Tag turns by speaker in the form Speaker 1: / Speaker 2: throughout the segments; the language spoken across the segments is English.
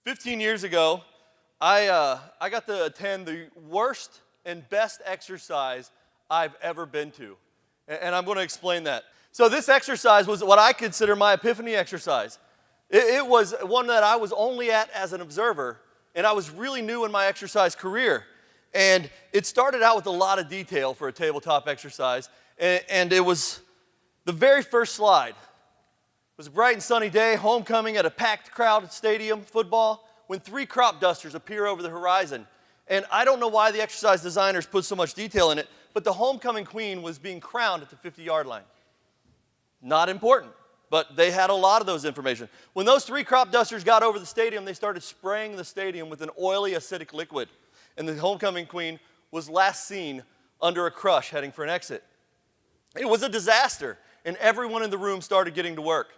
Speaker 1: 15 years ago, I got to attend the worst and best exercise I've ever been to. And I'm going to explain that. So this exercise was what I consider my epiphany exercise. It was one that I was only at as an observer, and I was really new in my exercise career. And it started out with a lot of detail for a tabletop exercise, and it was the very first slide. It was a bright and sunny day, homecoming at a packed crowded stadium, football, when 3 crop dusters appear over the horizon. And I don't know why the exercise designers put so much detail in it, but the homecoming queen was being crowned at the 50-yard line. Not important, but they had a lot of those information. When those 3 crop dusters got over the stadium, they started spraying the stadium with an oily, acidic liquid. And the homecoming queen was last seen under a crush heading for an exit. It was a disaster, and everyone in the room started getting to work.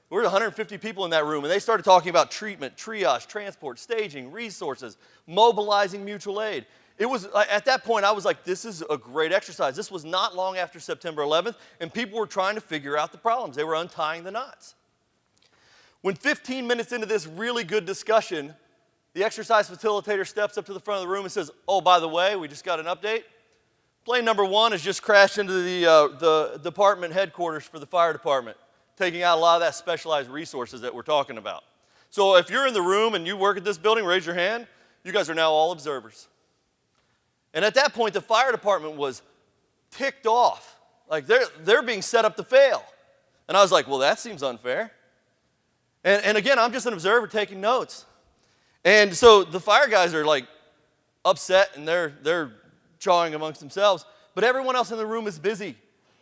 Speaker 1: There were 150 people in that room, and they started talking about treatment, triage, transport, staging, resources, mobilizing mutual aid. It was, at that point, I was like, this is a great exercise. This was not long after September 11th, and people were trying to figure out the problems. They were untying the knots. When 15 minutes into this really good discussion, the exercise facilitator steps up to the front of the room and says, oh, by the way, we just got an update. Plane number 1 has just crashed into the department headquarters for the fire department, taking out a lot of that specialized resources that we're talking about. So if you're in the room and you work at this building, raise your hand. You guys are now all observers. And at that point, the fire department was ticked off. Like they're being set up to fail. And I was like, well, that seems unfair. And again, I'm just an observer taking notes. And so the fire guys are like upset and they're chawing amongst themselves. But everyone else in the room is busy.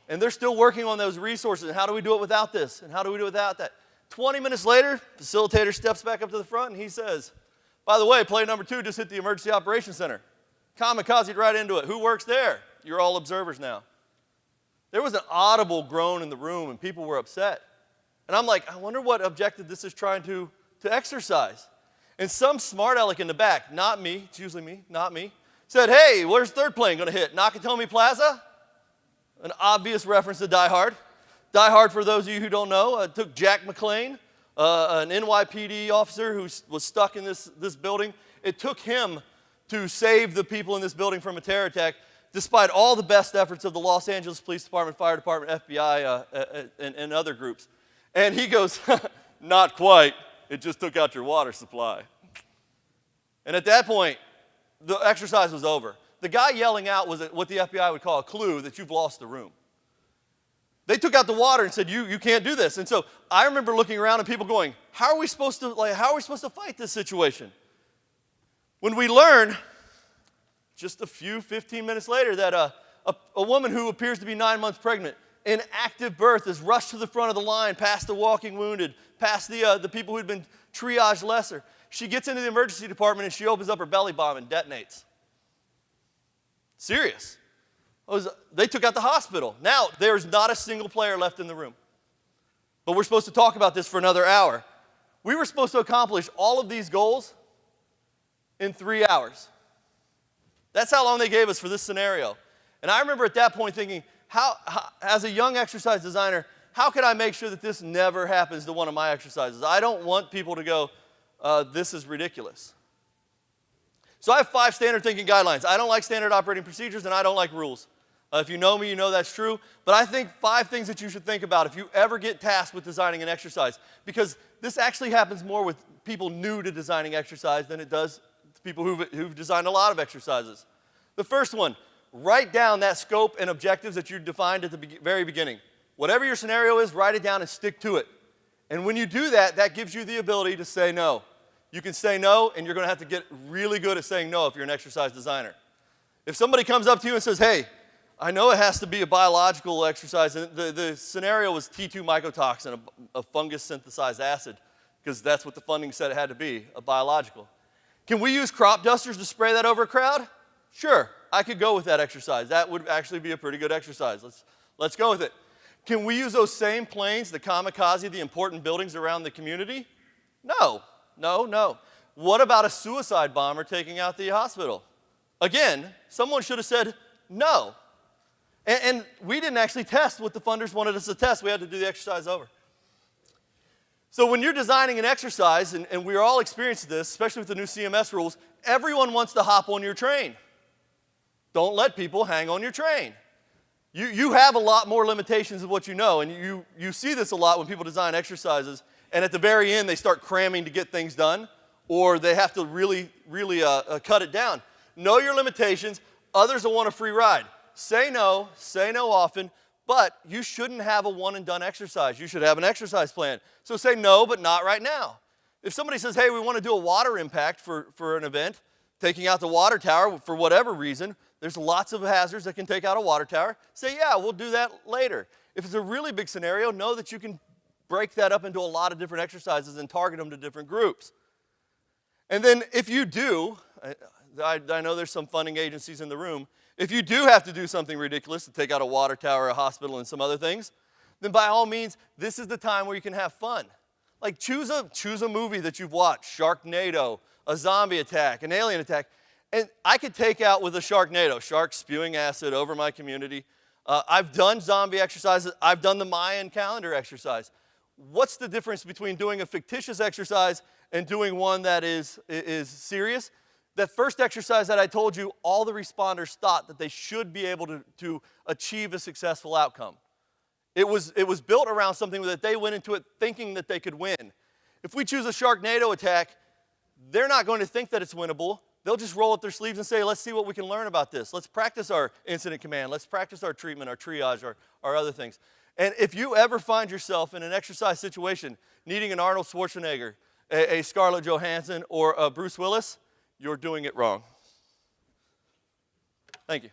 Speaker 1: And they're still working on those resources. And how do we do it without this? And how do we do it without that? 20 minutes later, facilitator steps back up to the front and he says, by the way, plane number 2 just hit the emergency operations center. Kamikazed right into it. Who works there? You're all observers now. There was an audible groan in the room and people were upset. And I'm like, I wonder what objective this is trying to exercise. And some smart aleck in the back, not me, it's usually me, not me, said, hey, where's third plane going to hit? Nakatomi Plaza? An obvious reference to Die Hard. Die Hard, for those of you who don't know, took Jack McClane, an NYPD officer who was stuck in this building. It took him to save the people in this building from a terror attack, despite all the best efforts of the Los Angeles Police Department, Fire Department, FBI, and other groups. And he goes, not quite. It just took out your water supply. And at that point, the exercise was over. The guy yelling out was what the FBI would call a clue that you've lost the room. They took out the water and said, you can't do this. And so I remember looking around and people going, how are we supposed to fight this situation? When we learn, just a few 15 minutes later, that a woman who appears to be 9 months pregnant in active birth is rushed to the front of the line, past the walking wounded, past the people who'd been triaged lesser. She gets into the emergency department and she opens up her belly bomb and detonates. Serious. They took out the hospital. Now, there's not a single player left in the room. But we're supposed to talk about this for another hour. We were supposed to accomplish all of these goals in 3 hours. That's how long they gave us for this scenario. And I remember at that point thinking, how, as a young exercise designer, how can I make sure that this never happens to one of my exercises? I don't want people to go, this is ridiculous. So I have 5 standard thinking guidelines. I don't like standard operating procedures, and I don't like rules. If you know me, you know that's true. But I think 5 things that you should think about if you ever get tasked with designing an exercise, because this actually happens more with people new to designing exercise than it does to people who've designed a lot of exercises. The first one, write down that scope and objectives that you defined at the very beginning. Whatever your scenario is, write it down and stick to it. And when you do that, that gives you the ability to say no. You can say no, and you're going to have to get really good at saying no if you're an exercise designer. If somebody comes up to you and says, hey, I know it has to be a biological exercise, and the scenario was T2 mycotoxin, a fungus-synthesized acid, because that's what the funding said it had to be, a biological. Can we use crop dusters to spray that over a crowd? Sure, I could go with that exercise. That would actually be a pretty good exercise. Let's go with it. Can we use those same planes to kamikaze the important buildings around the community? No. What about a suicide bomber taking out the hospital? Again, someone should have said no. And we didn't actually test what the funders wanted us to test. We had to do the exercise over. So when you're designing an exercise, and we're all experiencing this, especially with the new CMS rules, everyone wants to hop on your train. Don't let people hang on your train. You have a lot more limitations than what you know, and you see this a lot when people design exercises, and at the very end they start cramming to get things done, or they have to really cut it down. Know your limitations. Others will want a free ride. Say no often, but you shouldn't have a one-and-done exercise. You should have an exercise plan. So say no, but not right now. If somebody says, hey, we want to do a water impact for an event, taking out the water tower for whatever reason, there's lots of hazards that can take out a water tower. Say, yeah, we'll do that later. If it's a really big scenario, know that you can break that up into a lot of different exercises and target them to different groups. And then if you do, I know there's some funding agencies in the room, if you do have to do something ridiculous to take out a water tower, a hospital, and some other things, then by all means, this is the time where you can have fun. Like choose a movie that you've watched, Sharknado, a zombie attack, an alien attack, and I could take out with a Sharknado, sharks spewing acid over my community. I've done zombie exercises. I've done the Mayan calendar exercise. What's the difference between doing a fictitious exercise and doing one that is serious? That first exercise that I told you, all the responders thought that they should be able to achieve a successful outcome. It was built around something that they went into it thinking that they could win. If we choose a Sharknado attack, they're not going to think that it's winnable. They'll just roll up their sleeves and say, let's see what we can learn about this. Let's practice our incident command. Let's practice our treatment, our triage, our other things. And if you ever find yourself in an exercise situation needing an Arnold Schwarzenegger, a Scarlett Johansson, or a Bruce Willis, you're doing it wrong. Thank you.